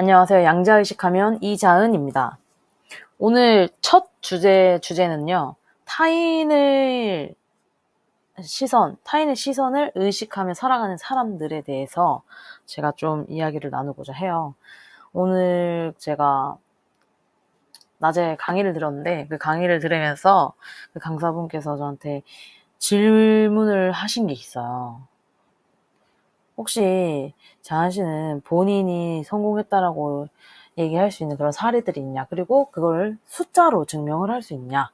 안녕하세요. 양자의식하면 이자은입니다. 오늘 첫 주제는요. 타인의 시선을 의식하며 살아가는 사람들에 대해서 제가 좀 이야기를 나누고자 해요. 오늘 제가 낮에 강의를 들었는데 그 강의를 들으면서 그 강사분께서 저한테 질문을 하신 게 있어요. 혹시 자은 씨는 본인이 성공했다라고 얘기할 수 있는 그런 사례들이 있냐? 그리고 그걸 숫자로 증명을 할 수 있냐?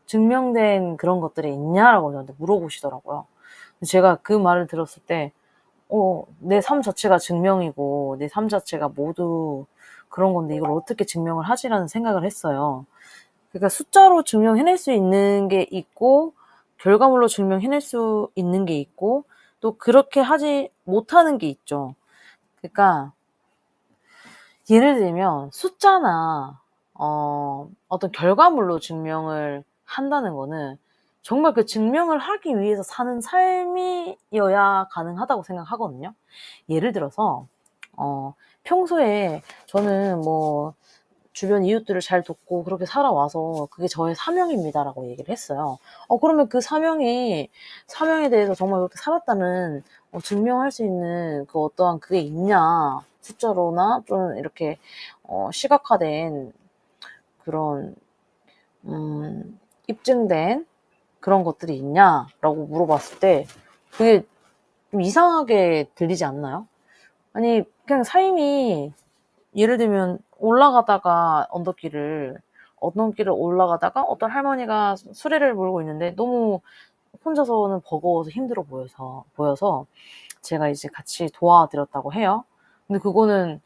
증명된 그런 것들이 있냐라고 저한테 물어보시더라고요. 제가 그 말을 들었을 때, 내 삶 자체가 증명이고, 내 삶 자체가 모두 그런 건데 이걸 어떻게 증명을 하지라는 생각을 했어요. 그러니까 숫자로 증명해낼 수 있는 게 있고, 결과물로 증명해낼 수 있는 게 있고, 또 그렇게 하지 못하는 게 있죠. 그러니까 예를 들면 숫자나 어떤 결과물로 증명을 한다는 거는 정말 그 증명을 하기 위해서 사는 삶이어야 가능하다고 생각하거든요. 예를 들어서 평소에 저는 뭐 주변 이웃들을 잘 돕고 그렇게 살아와서 그게 저의 사명입니다라고 얘기를 했어요. 그러면 그 사명에 대해서 정말 그렇게 살았다는 증명할 수 있는 그 어떠한 그게 있냐, 숫자로나 좀 이렇게 시각화된 그런 입증된 그런 것들이 있냐라고 물어봤을 때 그게 좀 이상하게 들리지 않나요? 아니 그냥 삶이 예를 들면 올라가다가 언덕길을 올라가다가 어떤 할머니가 수레를 몰고 있는데 너무 혼자서는 버거워서 힘들어 보여서 제가 이제 같이 도와드렸다고 해요. 근데 그거는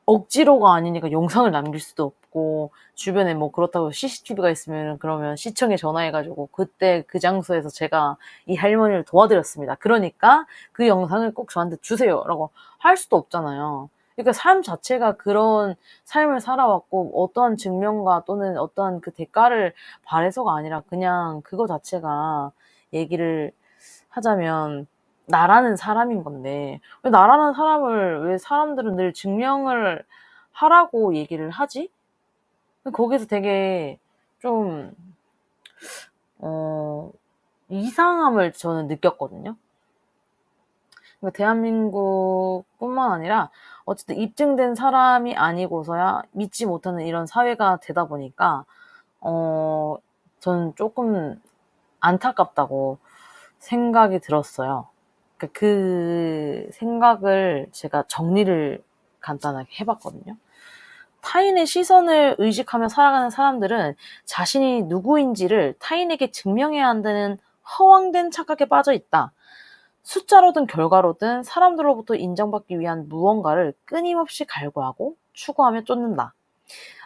억지로가 아니니까 영상을 남길 수도 없고 주변에 뭐 그렇다고 CCTV가 있으면 그러면 시청에 전화해가지고 그때 그 장소에서 제가 이 할머니를 도와드렸습니다. 그러니까 그 영상을 꼭 저한테 주세요라고 할 수도 없잖아요. 그러니까 삶 자체가 그런 삶을 살아왔고 어떠한 증명과 또는 어떠한 그 대가를 바래서가 아니라 그냥 그거 자체가 얘기를 하자면 나라는 사람인 건데 왜 나라는 사람을 왜 사람들은 늘 증명을 하라고 얘기를 하지? 거기서 되게 좀 이상함을 저는 느꼈거든요. 그러니까 대한민국뿐만 아니라 어쨌든 입증된 사람이 아니고서야 믿지 못하는 이런 사회가 되다 보니까 저는 조금 안타깝다고 생각이 들었어요. 그러니까 그 생각을 제가 정리를 간단하게 해봤거든요. 타인의 시선을 의식하며 살아가는 사람들은 자신이 누구인지를 타인에게 증명해야 한다는 허황된 착각에 빠져 있다. 숫자로든 결과로든 사람들로부터 인정받기 위한 무언가를 끊임없이 갈구하고 추구하며 쫓는다.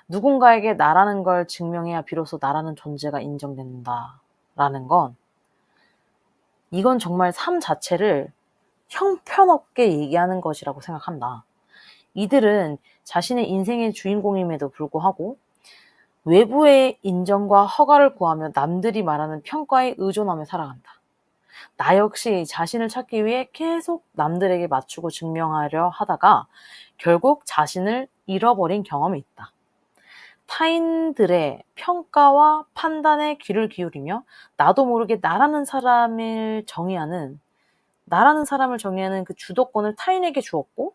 누군가에게 나라는 걸 증명해야 비로소 나라는 존재가 인정된다라는 건 이건 정말 삶 자체를 형편없게 얘기하는 것이라고 생각한다. 이들은 자신의 인생의 주인공임에도 불구하고 외부의 인정과 허가를 구하며 남들이 말하는 평가에 의존하며 살아간다. 나 역시 자신을 찾기 위해 계속 남들에게 맞추고 증명하려 하다가 결국 자신을 잃어버린 경험이 있다. 타인들의 평가와 판단에 귀를 기울이며 나도 모르게 나라는 사람을 정의하는 그 주도권을 타인에게 주었고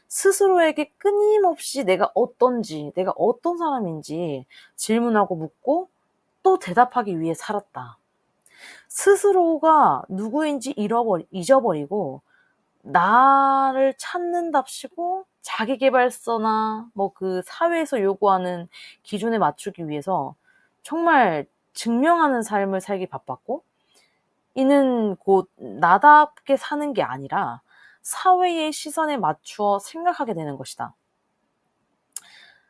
스스로에게 끊임없이 내가 어떤지, 내가 어떤 사람인지 질문하고 묻고 또 대답하기 위해 살았다. 스스로가 누구인지 잊어버리고 나를 찾는답시고 자기계발서나 뭐 그 사회에서 요구하는 기준에 맞추기 위해서 정말 증명하는 삶을 살기 바빴고 이는 곧 나답게 사는 게 아니라 사회의 시선에 맞추어 생각하게 되는 것이다.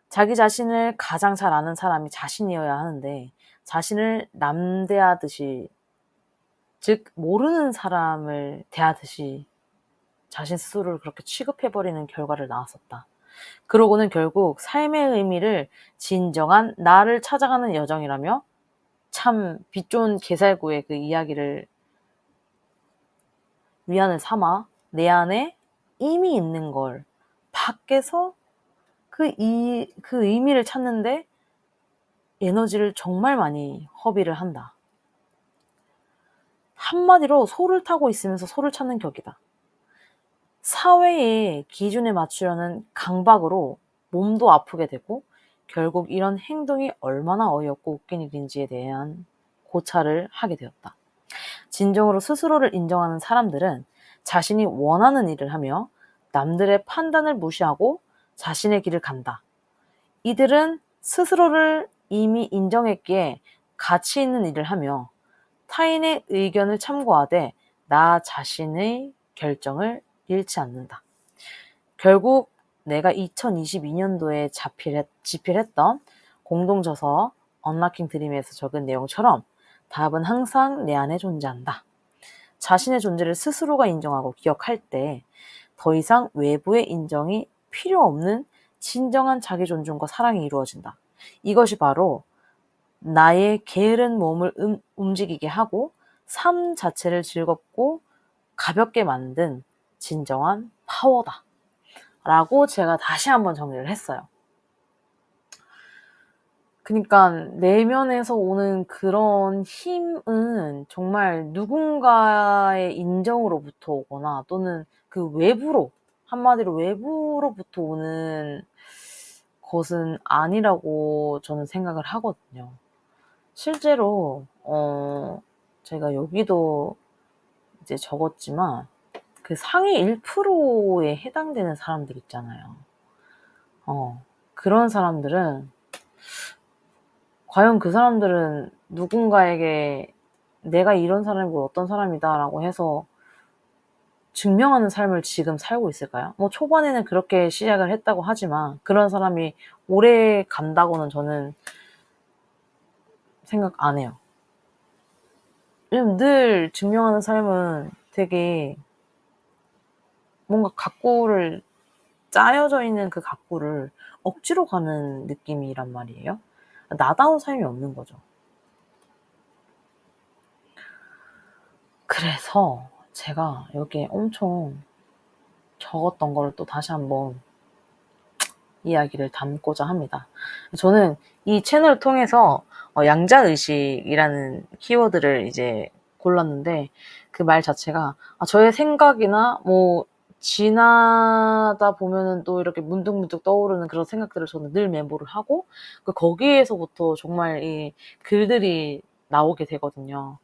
자기 자신을 가장 잘 아는 사람이 자신이어야 하는데 자신을 남대하듯이 즉 모르는 사람을 대하듯이 자신 스스로를 그렇게 취급해버리는 결과를 낳았었다. 그러고는 결국 삶의 의미를 진정한 나를 찾아가는 여정이라며 참 빛 좋은 개살구의 그 이야기를 위안을 삼아 내 안에 이미 있는 걸 밖에서 그 의미를 찾는데 에너지를 정말 많이 허비를 한다. 한마디로 소를 타고 있으면서 소를 찾는 격이다. 사회의 기준에 맞추려는 강박으로 몸도 아프게 되고 결국 이런 행동이 얼마나 어이없고 웃긴 일인지에 대한 고찰을 하게 되었다. 진정으로 스스로를 인정하는 사람들은 자신이 원하는 일을 하며 남들의 판단을 무시하고 자신의 길을 간다. 이들은 스스로를 이미 인정했기에 가치 있는 일을 하며 타인의 의견을 참고하되 나 자신의 결정을 잃지 않는다. 결국 내가 2022년도에 집필했던 공동저서 언락킹 드림에서 적은 내용처럼 답은 항상 내 안에 존재한다. 자신의 존재를 스스로가 인정하고 기억할 때 더 이상 외부의 인정이 필요 없는 진정한 자기 존중과 사랑이 이루어진다. 이것이 바로 나의 게으른 몸을 움직이게 하고 삶 자체를 즐겁고 가볍게 만든 진정한 파워다. 라고 제가 다시 한번 정리를 했어요. 그러니까 내면에서 오는 그런 힘은 정말 누군가의 인정으로부터 오거나 또는 그 외부로, 한마디로 외부로부터 오는 것은 아니라고 저는 생각을 하거든요. 실제로 제가 여기도 이제 적었지만 그 상위 1%에 해당되는 사람들 있잖아요. 그런 사람들은 과연 그 사람들은 누군가에게 내가 이런 사람이고 어떤 사람이다 라고 해서 증명하는 삶을 지금 살고 있을까요? 뭐 초반에는 그렇게 시작을 했다고 하지만 그런 사람이 오래 간다고는 저는 생각 안 해요. 왜냐면 늘 증명하는 삶은 되게 뭔가 각고를 짜여져 있는 그 각고를 억지로 가는 느낌이란 말이에요. 나다운 삶이 없는 거죠. 그래서 제가 여기에 엄청 적었던 걸 또 다시 한번 이야기를 담고자 합니다. 저는 이 채널을 통해서 양자의식이라는 키워드를 이제 골랐는데 그 말 자체가 저의 생각이나 뭐 지나다 보면은 또 이렇게 문득문득 떠오르는 그런 생각들을 저는 늘 메모를 하고 거기에서부터 정말 이 글들이 나오게 되거든요.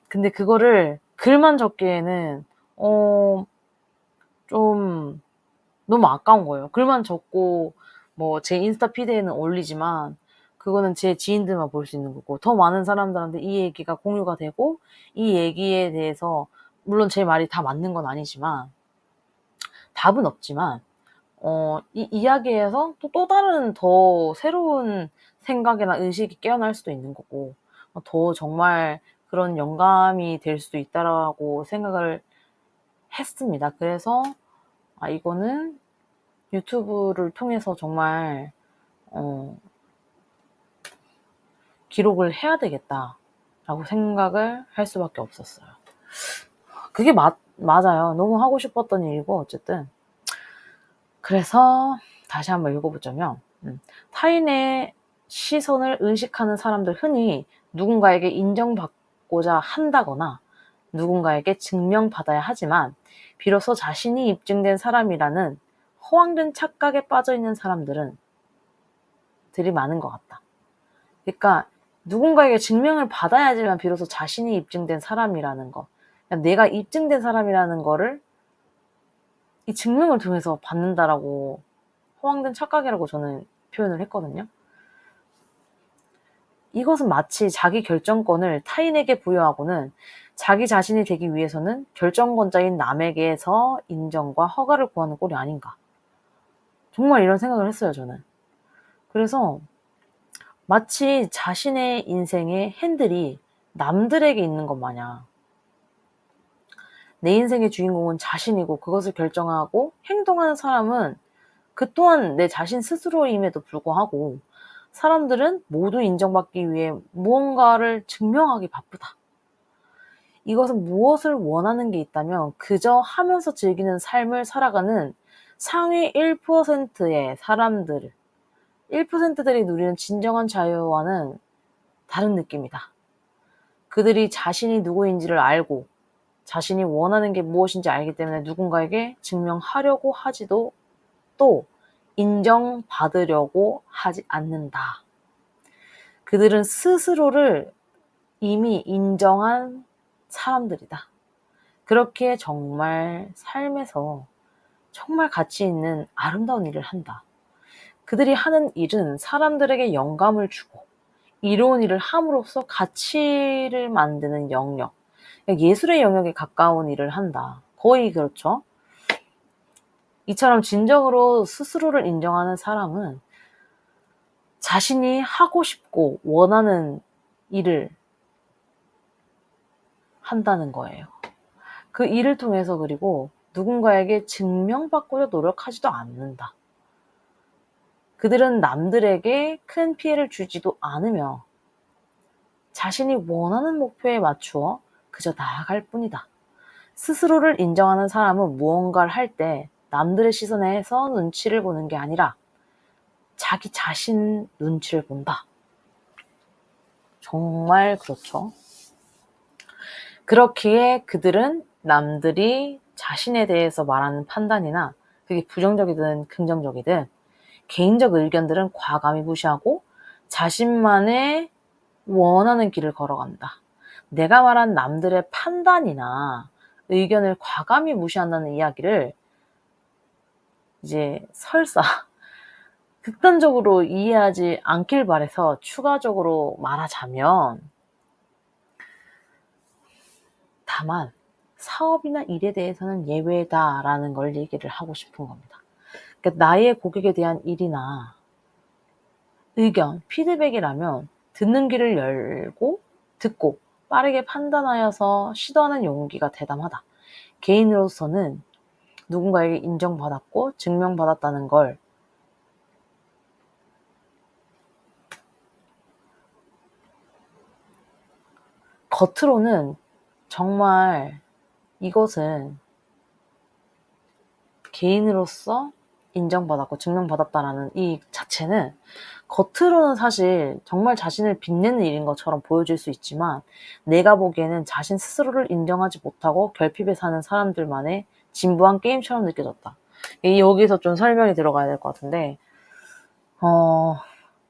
근데 그거를 글만 적기에는 좀 너무 아까운 거예요. 글만 적고 뭐 제 인스타 피드에는 올리지만 그거는 제 지인들만 볼 수 있는 거고 더 많은 사람들한테 이 얘기가 공유가 되고 이 얘기에 대해서 물론 제 말이 다 맞는 건 아니지만 답은 없지만 이 이야기에서 또 다른 더 새로운 생각이나 의식이 깨어날 수도 있는 거고 더 정말 그런 영감이 될 수도 있다라고 생각을 했습니다. 그래서 이거는 유튜브를 통해서 정말 기록을 해야 되겠다라고 생각을 할 수밖에 없었어요. 그게 맞아요. 너무 하고 싶었던 일이고 어쨌든 그래서 다시 한번 읽어보자면 타인의 시선을 의식하는 사람들 흔히 누군가에게 인정받고자 한다거나 누군가에게 증명받아야 하지만 비로소 자신이 입증된 사람이라는 허황된 착각에 빠져있는 사람들은 들이 많은 것 같다. 그러니까 누군가에게 증명을 받아야지만 비로소 자신이 입증된 사람이라는 거, 내가 입증된 사람이라는 거를 이 증명을 통해서 받는다라고 허황된 착각이라고 저는 표현을 했거든요. 이것은 마치 자기 결정권을 타인에게 부여하고는 자기 자신이 되기 위해서는 결정권자인 남에게서 인정과 허가를 구하는 꼴이 아닌가. 정말 이런 생각을 했어요, 저는. 그래서 마치 자신의 인생의 핸들이 남들에게 있는 것 마냥 내 인생의 주인공은 자신이고 그것을 결정하고 행동하는 사람은 그 또한 내 자신 스스로임에도 불구하고 사람들은 모두 인정받기 위해 무언가를 증명하기 바쁘다. 이것은 무엇을 원하는 게 있다면 그저 하면서 즐기는 삶을 살아가는 상위 1%의 사람들, 1%들이 누리는 진정한 자유와는 다른 느낌이다. 그들이 자신이 누구인지를 알고 자신이 원하는 게 무엇인지 알기 때문에 누군가에게 증명하려고 하지도 또 인정받으려고 하지 않는다. 그들은 스스로를 이미 인정한 사람들이다. 그렇게 정말 삶에서 정말 가치 있는 아름다운 일을 한다. 그들이 하는 일은 사람들에게 영감을 주고 이로운 일을 함으로써 가치를 만드는 영역, 예술의 영역에 가까운 일을 한다. 거의 그렇죠. 이처럼 진정으로 스스로를 인정하는 사람은 자신이 하고 싶고 원하는 일을 한다는 거예요. 그 일을 통해서 그리고 누군가에게 증명받고자 노력하지도 않는다. 그들은 남들에게 큰 피해를 주지도 않으며 자신이 원하는 목표에 맞추어 그저 나아갈 뿐이다. 스스로를 인정하는 사람은 무언가를 할 때 남들의 시선에서 눈치를 보는 게 아니라 자기 자신 눈치를 본다. 정말 그렇죠. 그렇기에 그들은 남들이 자신에 대해서 말하는 판단이나 그게 부정적이든 긍정적이든 개인적 의견들은 과감히 무시하고 자신만의 원하는 길을 걸어간다. 내가 말한 남들의 판단이나 의견을 과감히 무시한다는 이야기를 이제 설사 극단적으로 이해하지 않길 바라서 추가적으로 말하자면, 다만 사업이나 일에 대해서는 예외다라는 걸 얘기를 하고 싶은 겁니다. 그러니까 나의 고객에 대한 일이나 의견, 피드백이라면 듣는 귀를 열고 듣고 빠르게 판단하여서 시도하는 용기가 대담하다. 개인으로서는 누군가에게 인정받았고 증명받았다는 걸 겉으로는 정말 이것은 개인으로서 인정받았고 증명받았다라는 이 자체는 겉으로는 사실 정말 자신을 빛내는 일인 것처럼 보여질 수 있지만 내가 보기에는 자신 스스로를 인정하지 못하고 결핍에 사는 사람들만의 진부한 게임처럼 느껴졌다. 여기서 좀 설명이 들어가야 될 것 같은데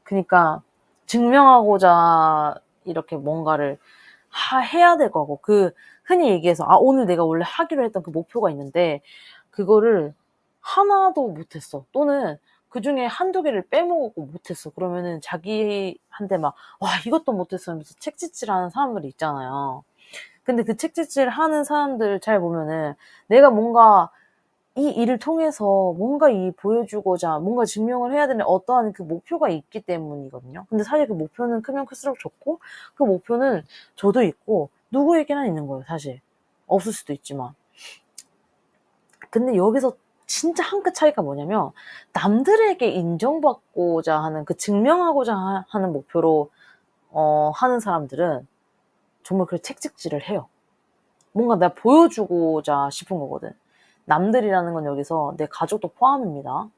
그러니까 증명하고자 이렇게 뭔가를 해야 될 거고 흔히 얘기해서 오늘 내가 원래 하기로 했던 그 목표가 있는데 그거를 하나도 못했어. 또는 그중에 한두 개를 빼먹고 못했어. 그러면은 자기한테 막 이것도 못했어 하면서 책짓질하는 사람들이 있잖아요. 근데 그 책짓질 하는 사람들 잘 보면은 내가 뭔가 이 일을 통해서 뭔가 보여주고자 뭔가 증명을 해야 되는 어떠한 그 목표가 있기 때문이거든요. 근데 사실 그 목표는 크면 클수록 좋고 그 목표는 저도 있고 누구에게나 있는 거예요. 사실 없을 수도 있지만. 근데 여기서 진짜 한 끗 차이가 뭐냐면 남들에게 인정받고자 하는 그 증명하고자 하는 목표로 하는 사람들은 정말 그 책찍질을 해요. 뭔가 내가 보여주고자 싶은 거거든. 남들이라는 건 여기서 내 가족도 포함입니다.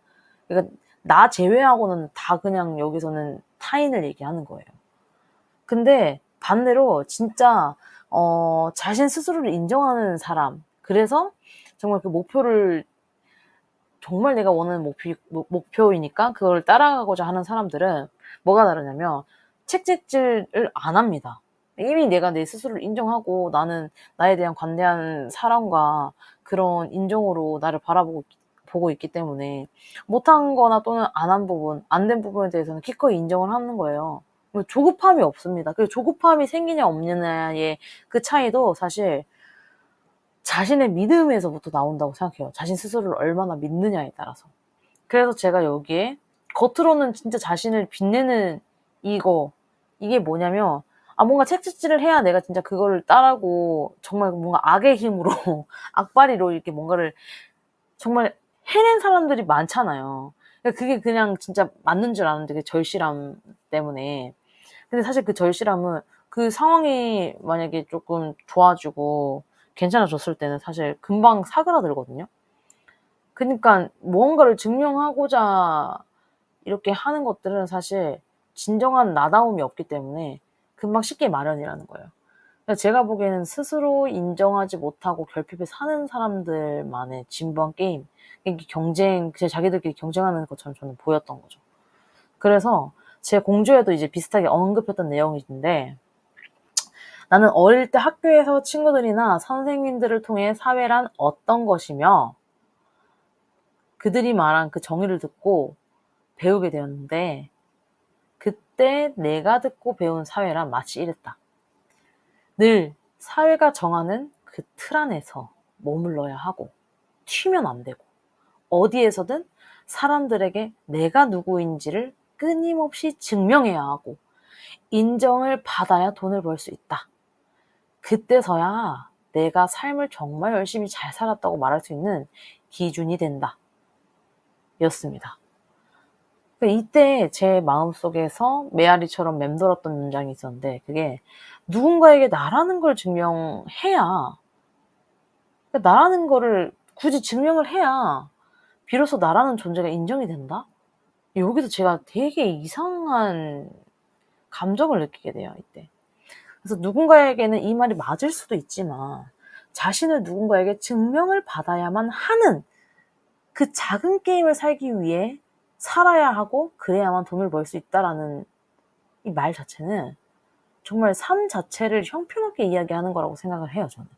그러니까 나 제외하고는 다 그냥 여기서는 타인을 얘기하는 거예요. 근데 반대로 진짜 자신 스스로를 인정하는 사람, 그래서 정말 그 목표를 정말 내가 원하는 목표이니까 그걸 따라가고자 하는 사람들은 뭐가 다르냐면 책찍질을 안 합니다. 이미 내가 내 스스로를 인정하고 나는 나에 대한 관대한 사랑과 그런 인정으로 나를 보고 있기 때문에 못한 거나 또는 안 한 부분, 안 된 부분에 대해서는 기꺼이 인정을 하는 거예요. 조급함이 없습니다. 그 조급함이 생기냐 없느냐의 그 차이도 사실 자신의 믿음에서부터 나온다고 생각해요. 자신 스스로를 얼마나 믿느냐에 따라서. 그래서 제가 여기에 겉으로는 진짜 자신을 빛내는 이게 뭐냐면 뭔가 책찍질을 해야 내가 진짜 그거를 따라고 정말 뭔가 악의 힘으로 악바리로 이렇게 뭔가를 정말 해낸 사람들이 많잖아요. 그러니까 그게 그냥 진짜 맞는 줄 아는데 그 절실함 때문에. 근데 사실 그 절실함은 그 상황이 만약에 조금 좋아지고 괜찮아졌을 때는 사실 금방 사그라들거든요. 그러니까 무언가를 증명하고자 이렇게 하는 것들은 사실 진정한 나다움이 없기 때문에 금방 쉽게 마련이라는 거예요. 제가 보기에는 스스로 인정하지 못하고 결핍에 사는 사람들만의 진부한 게임, 이게 경쟁, 그냥 자기들끼리 경쟁하는 것처럼 저는 보였던 거죠. 그래서 제 공주에도 이제 비슷하게 언급했던 내용인데, 나는 어릴 때 학교에서 친구들이나 선생님들을 통해 사회란 어떤 것이며 그들이 말한 그 정의를 듣고 배우게 되었는데, 그때 내가 듣고 배운 사회란 마치 이랬다. 늘 사회가 정하는 그 틀 안에서 머물러야 하고 튀면 안 되고 어디에서든 사람들에게 내가 누구인지를 끊임없이 증명해야 하고 인정을 받아야 돈을 벌 수 있다. 그때서야 내가 삶을 정말 열심히 잘 살았다고 말할 수 있는 기준이 된다. 였습니다. 이때 제 마음속에서 메아리처럼 맴돌았던 문장이 있었는데, 그게 누군가에게 나라는 걸 증명해야, 나라는 거를 굳이 증명을 해야 비로소 나라는 존재가 인정이 된다? 여기서 제가 되게 이상한 감정을 느끼게 돼요, 이때. 그래서 누군가에게는 이 말이 맞을 수도 있지만 자신을 누군가에게 증명을 받아야만 하는 그 작은 게임을 살기 위해 살아야 하고 그래야만 돈을 벌 수 있다라는 이 말 자체는 정말 삶 자체를 형편없게 이야기하는 거라고 생각을 해요, 저는.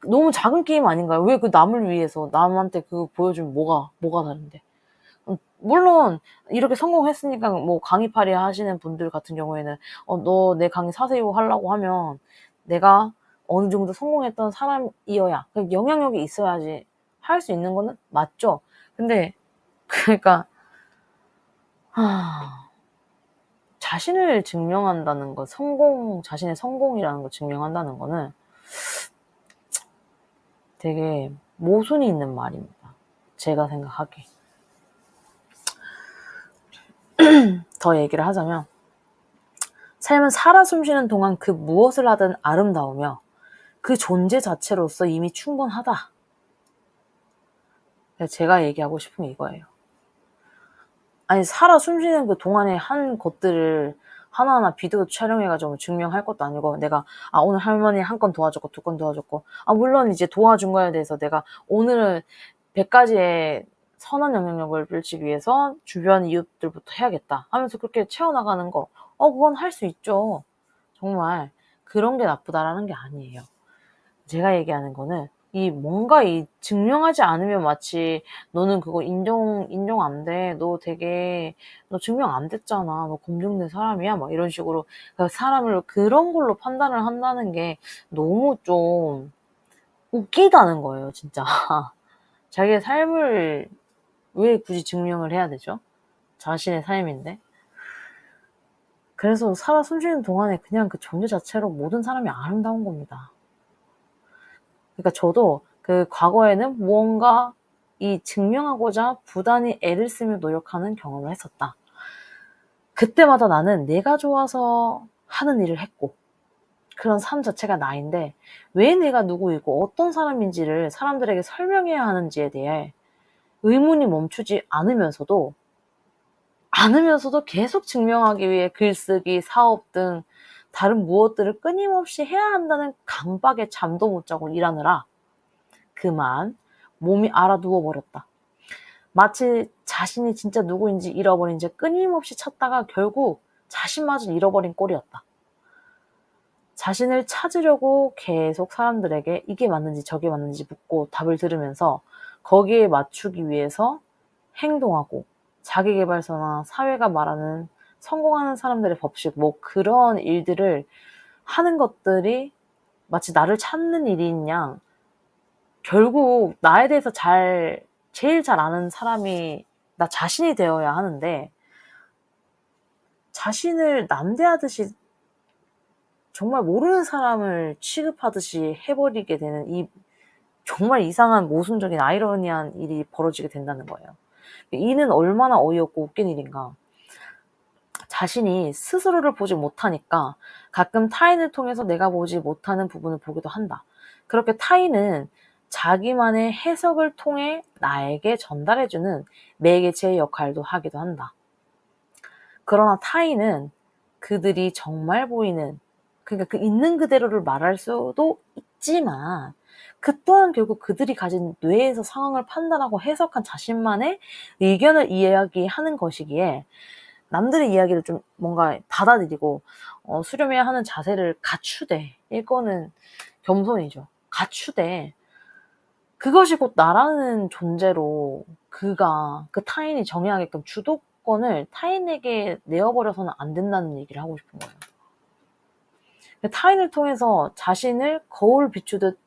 너무 작은 게임 아닌가요? 왜 그 남을 위해서 남한테 그거 보여주면 뭐가 다른데? 물론 이렇게 성공했으니까 뭐 강의팔이 하시는 분들 같은 경우에는 너 내 강의 사세요 하려고 하면 내가 어느 정도 성공했던 사람이어야, 영향력이 있어야지 할 수 있는 거는 맞죠. 근데 그러니까 자신을 증명한다는 거, 자신의 성공이라는 걸 증명한다는 거는 되게 모순이 있는 말입니다. 제가 생각하기에. 더 얘기를 하자면, 삶은 살아 숨쉬는 동안 그 무엇을 하든 아름다우며 그 존재 자체로서 이미 충분하다. 제가 얘기하고 싶은 게 이거예요. 아니, 살아 숨쉬는 그 동안에 한 것들을 하나하나 비디오 촬영해가지고 증명할 것도 아니고, 내가 오늘 할머니 한 건 도와줬고 2건 도와줬고, 물론 이제 도와준 거에 대해서 내가 오늘은 100가지의 선한 영향력을 미치기 위해서 주변 이웃들부터 해야겠다 하면서 그렇게 채워나가는 거, 그건 할 수 있죠. 정말 그런 게 나쁘다라는 게 아니에요. 제가 얘기하는 거는 뭔가 증명하지 않으면 마치 너는 그거 인정 안 돼. 너 증명 안 됐잖아. 너 검증된 사람이야. 막 이런 식으로 사람을 그런 걸로 판단을 한다는 게 너무 좀 웃기다는 거예요, 진짜. 자기의 삶을 왜 굳이 증명을 해야 되죠? 자신의 삶인데. 그래서 살아 숨쉬는 동안에 그냥 그 존재 자체로 모든 사람이 아름다운 겁니다. 그러니까 저도 그 과거에는 무언가 증명하고자 부단히 애를 쓰며 노력하는 경험을 했었다. 그때마다 나는 내가 좋아서 하는 일을 했고, 그런 삶 자체가 나인데 왜 내가 누구이고 어떤 사람인지를 사람들에게 설명해야 하는지에 대해 의문이 멈추지 않으면서도 계속 증명하기 위해 글쓰기, 사업 등 다른 무엇들을 끊임없이 해야 한다는 강박에 잠도 못 자고 일하느라 그만 몸이 알아 누워버렸다. 마치 자신이 진짜 누구인지 잃어버린 채 끊임없이 찾다가 결국 자신마저 잃어버린 꼴이었다. 자신을 찾으려고 계속 사람들에게 이게 맞는지 저게 맞는지 묻고 답을 들으면서 거기에 맞추기 위해서 행동하고, 자기계발서나 사회가 말하는 성공하는 사람들의 법칙, 뭐 그런 일들을 하는 것들이 마치 나를 찾는 일인 양 결국 나에 대해서 제일 잘 아는 사람이 나 자신이 되어야 하는데, 자신을 남대하듯이 정말 모르는 사람을 취급하듯이 해버리게 되는 정말 이상한 모순적인 아이러니한 일이 벌어지게 된다는 거예요. 이는 얼마나 어이없고 웃긴 일인가. 자신이 스스로를 보지 못하니까 가끔 타인을 통해서 내가 보지 못하는 부분을 보기도 한다. 그렇게 타인은 자기만의 해석을 통해 나에게 전달해주는 매개체의 역할도 하기도 한다. 그러나 타인은 그들이 정말 보이는, 그러니까 그 있는 그대로를 말할 수도 있지만 그 또한 결국 그들이 가진 뇌에서 상황을 판단하고 해석한 자신만의 의견을 이야기하는 것이기에 남들의 이야기를 좀 뭔가 받아들이고 수렴해야 하는 자세를 갖추되, 이거는 겸손이죠. 갖추되 그것이 곧 나라는 존재로 그 타인이 정의하게끔 주도권을 타인에게 내어버려서는 안 된다는 얘기를 하고 싶은 거예요. 타인을 통해서 자신을 거울 비추듯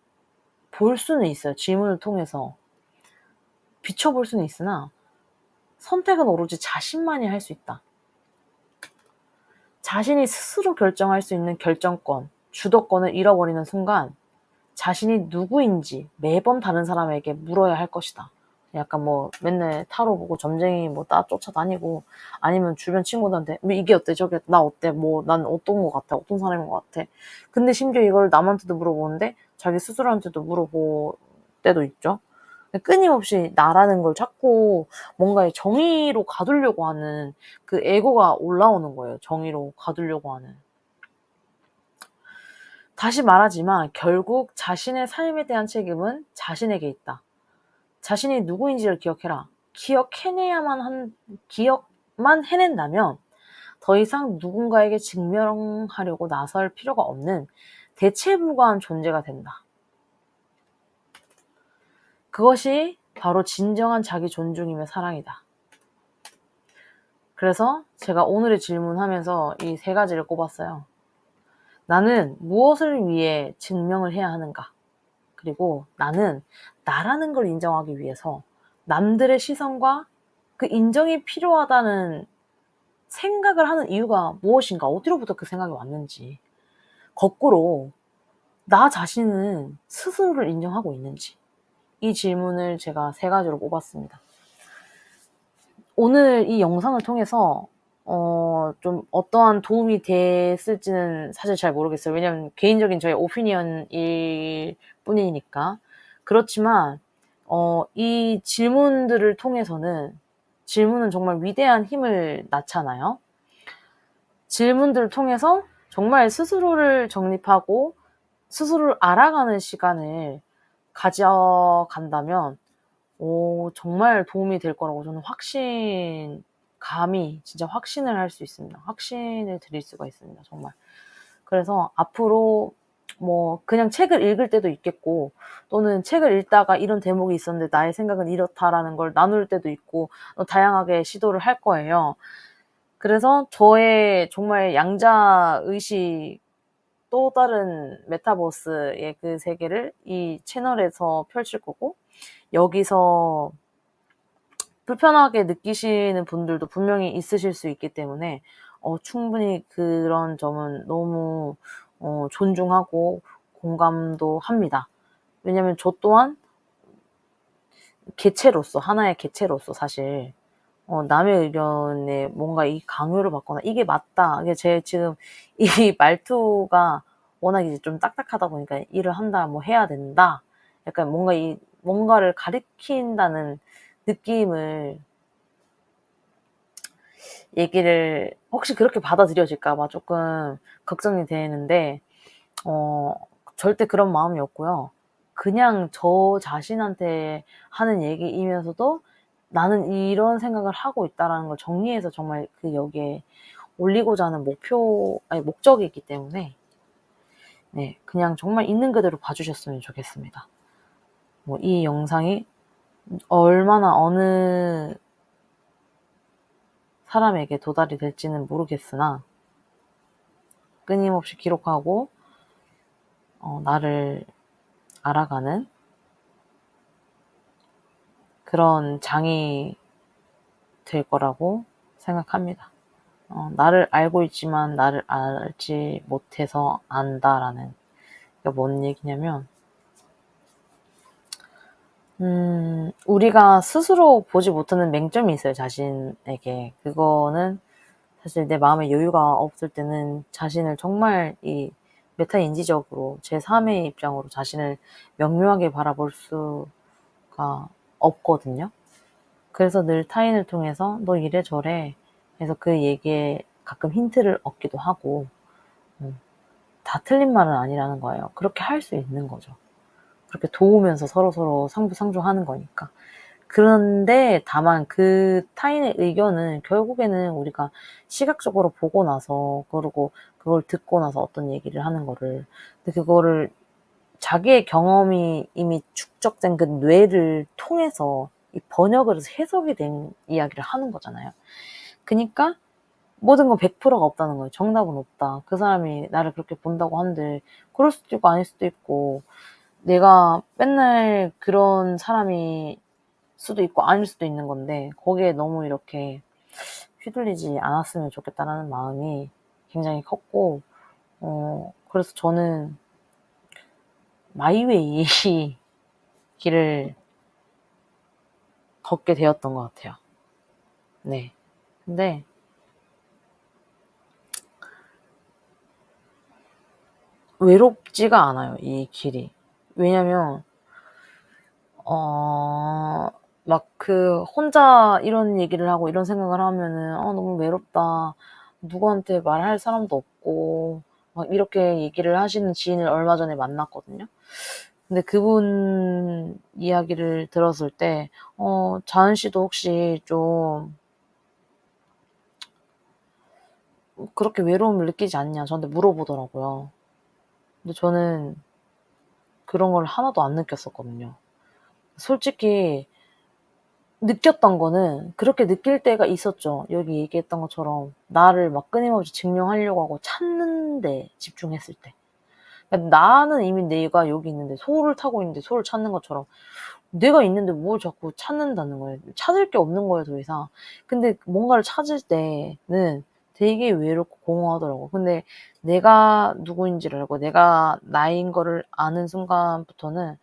볼 수는 있어요. 질문을 통해서 비춰볼 수는 있으나 선택은 오로지 자신만이 할 수 있다. 자신이 스스로 결정할 수 있는 결정권, 주도권을 잃어버리는 순간 자신이 누구인지 매번 다른 사람에게 물어야 할 것이다. 약간 뭐 맨날 타로 보고 점쟁이 뭐 쫓아다니고, 아니면 주변 친구들한테 뭐 이게 어때 저게 나 어때 뭐 난 어떤 것 같아 어떤 사람인 것 같아. 근데 심지어 이걸 남한테도 물어보는데 자기 스스로한테도 물어볼 때도 있죠. 끊임없이 나라는 걸 자꾸 뭔가의 정의로 가두려고 하는 그 에고가 올라오는 거예요. 정의로 가두려고 하는. 다시 말하지만 결국 자신의 삶에 대한 책임은 자신에게 있다. 자신이 누구인지를 기억해라. 기억만 해낸다면 더 이상 누군가에게 증명하려고 나설 필요가 없는 대체 불가한 존재가 된다. 그것이 바로 진정한 자기 존중이며 사랑이다. 그래서 제가 오늘의 질문하면서 이 3가지를 꼽았어요. 나는 무엇을 위해 증명을 해야 하는가? 그리고 나는 나라는 걸 인정하기 위해서 남들의 시선과 그 인정이 필요하다는 생각을 하는 이유가 무엇인가? 어디로부터 그 생각이 왔는지. 거꾸로 나 자신은 스스로를 인정하고 있는지. 이 질문을 제가 3가지로 뽑았습니다. 오늘 이 영상을 통해서 좀 어떠한 도움이 됐을지는 사실 잘 모르겠어요. 왜냐면 개인적인 저의 오피니언일 뿐이니까. 그렇지만 이 질문들을 통해서는, 질문은 정말 위대한 힘을 낳잖아요. 질문들을 통해서 정말 스스로를 정립하고 스스로를 알아가는 시간을 가져간다면 정말 도움이 될 거라고 저는 진짜 확신을 할 수 있습니다. 확신을 드릴 수가 있습니다. 정말. 그래서 앞으로 뭐 그냥 책을 읽을 때도 있겠고, 또는 책을 읽다가 이런 대목이 있었는데 나의 생각은 이렇다라는 걸 나눌 때도 있고, 다양하게 시도를 할 거예요. 그래서 저의 정말 양자의식, 또 다른 메타버스의 그 세계를 이 채널에서 펼칠 거고, 여기서 불편하게 느끼시는 분들도 분명히 있으실 수 있기 때문에 충분히 그런 점은 너무 존중하고 공감도 합니다. 왜냐면 저 또한 하나의 개체로서 사실 남의 의견에 뭔가 이 강요를 받거나 이게 맞다, 이게 제 지금 이 말투가 워낙 이제 좀 딱딱하다 보니까 일을 한다, 뭐 해야 된다, 약간 뭔가를 가리킨다는 느낌을 얘기를 혹시 그렇게 받아들여질까 봐 조금 걱정이 되는데 절대 그런 마음이 없고요. 그냥 저 자신한테 하는 얘기이면서도 나는 이런 생각을 하고 있다라는 걸 정리해서 정말 여기에 올리고자 하는 목적이기 때문에 네, 그냥 정말 있는 그대로 봐주셨으면 좋겠습니다. 이 영상이 얼마나 어느 사람에게 도달이 될지는 모르겠으나 끊임없이 기록하고 나를 알아가는 그런 장이 될 거라고 생각합니다. 나를 알고 있지만 나를 알지 못해서 안다라는 게 뭔 얘기냐면, 우리가 스스로 보지 못하는 맹점이 있어요, 자신에게. 그거는 사실 내 마음에 여유가 없을 때는 자신을 정말 메타인지적으로 제3의 입장으로 자신을 명료하게 바라볼 수가 없거든요. 그래서 늘 타인을 통해서 너 이래 저래 해서 그 얘기에 가끔 힌트를 얻기도 하고, 다 틀린 말은 아니라는 거예요. 그렇게 할 수 있는 거죠. 그렇게 도우면서 서로서로 상부상조하는 거니까. 그런데 다만 그 타인의 의견은 결국에는 우리가 시각적으로 보고 나서, 그리고 그걸 듣고 나서 어떤 얘기를 하는 거를, 근데 그거를 자기의 경험이 이미 축적된 그 뇌를 통해서 이 번역을 해서 해석이 된 이야기를 하는 거잖아요. 그러니까 모든 건 100%가 없다는 거예요. 정답은 없다. 그 사람이 나를 그렇게 본다고 하는데 그럴 수도 있고 아닐 수도 있고, 내가 맨날 그런 사람이 수도 있고 아닐 수도 있는 건데 거기에 너무 이렇게 휘둘리지 않았으면 좋겠다라는 마음이 굉장히 컸고, 그래서 저는 마이웨이 길을 걷게 되었던 것 같아요. 네. 근데 외롭지가 않아요, 이 길이. 왜냐면 막 혼자 이런 얘기를 하고 이런 생각을 하면은 너무 외롭다. 누구한테 말할 사람도 없고 막 이렇게 얘기를 하시는 지인을 얼마 전에 만났거든요. 근데 그분 이야기를 들었을 때 자은 씨도 혹시 좀 그렇게 외로움을 느끼지 않냐 저한테 물어보더라고요. 근데 저는 그런 걸 하나도 안 느꼈었거든요. 솔직히 느꼈던 거는 그렇게 느낄 때가 있었죠. 여기 얘기했던 것처럼 나를 막 끊임없이 증명하려고 하고 찾는 데 집중했을 때. 그러니까 나는 이미 내가 여기 있는데, 소를 타고 있는데 소를 찾는 것처럼 내가 있는데 뭘 자꾸 찾는다는 거예요. 찾을 게 없는 거예요, 더 이상. 근데 뭔가를 찾을 때는 되게 외롭고 공허하더라고. 근데 내가 누구인지를 알고 내가 나인 거를 아는 순간부터는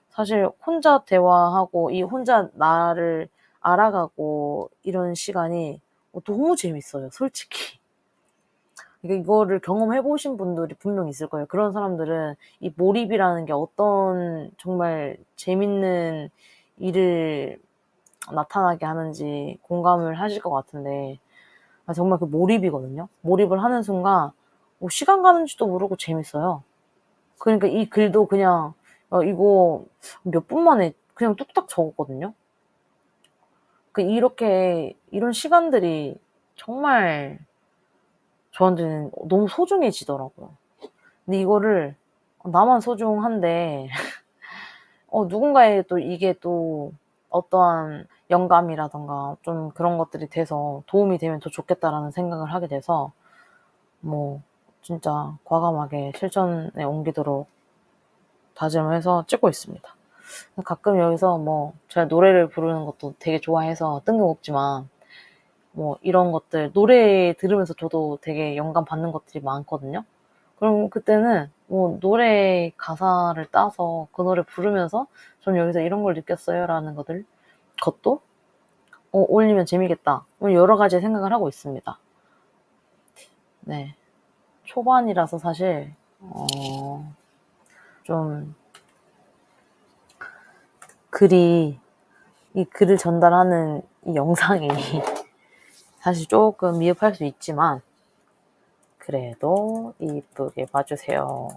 사실 혼자 대화하고 이 혼자 나를 알아가고 이런 시간이 너무 재밌어요, 솔직히. 그러니까 이거를 경험해 보신 분들이 분명 있을 거예요. 그런 사람들은 이 몰입이라는 게 어떤 정말 재밌는 일을 나타나게 하는지 공감을 하실 것 같은데, 정말 그 몰입이거든요. 몰입을 하는 순간 시간 가는지도 모르고 재밌어요. 그러니까 이 글도 그냥 이거 몇 분 만에 그냥 뚝딱 적었거든요. 이렇게 이런 시간들이 정말 저한테는 너무 소중해지더라고요. 근데 이거를 나만 소중한데 누군가에 또 이게 또 어떠한 영감이라던가 좀 그런 것들이 돼서 도움이 되면 더 좋겠다라는 생각을 하게 돼서 뭐 진짜 과감하게 실천에 옮기도록 다짐을 해서 찍고 있습니다. 가끔 여기서 뭐 제가 노래를 부르는 것도 되게 좋아해서 뜬금없지만 뭐 이런 것들 노래 들으면서 저도 되게 영감 받는 것들이 많거든요. 그럼 그때는 뭐 노래 가사를 따서 그 노래 부르면서 전 여기서 이런 걸 느꼈어요라는 것도 올리면 재미겠다. 여러 가지 생각을 하고 있습니다. 네. 초반이라서 사실 좀 이 글을 전달하는 이 영상이 사실 조금 미흡할 수 있지만 그래도 이쁘게 봐주세요.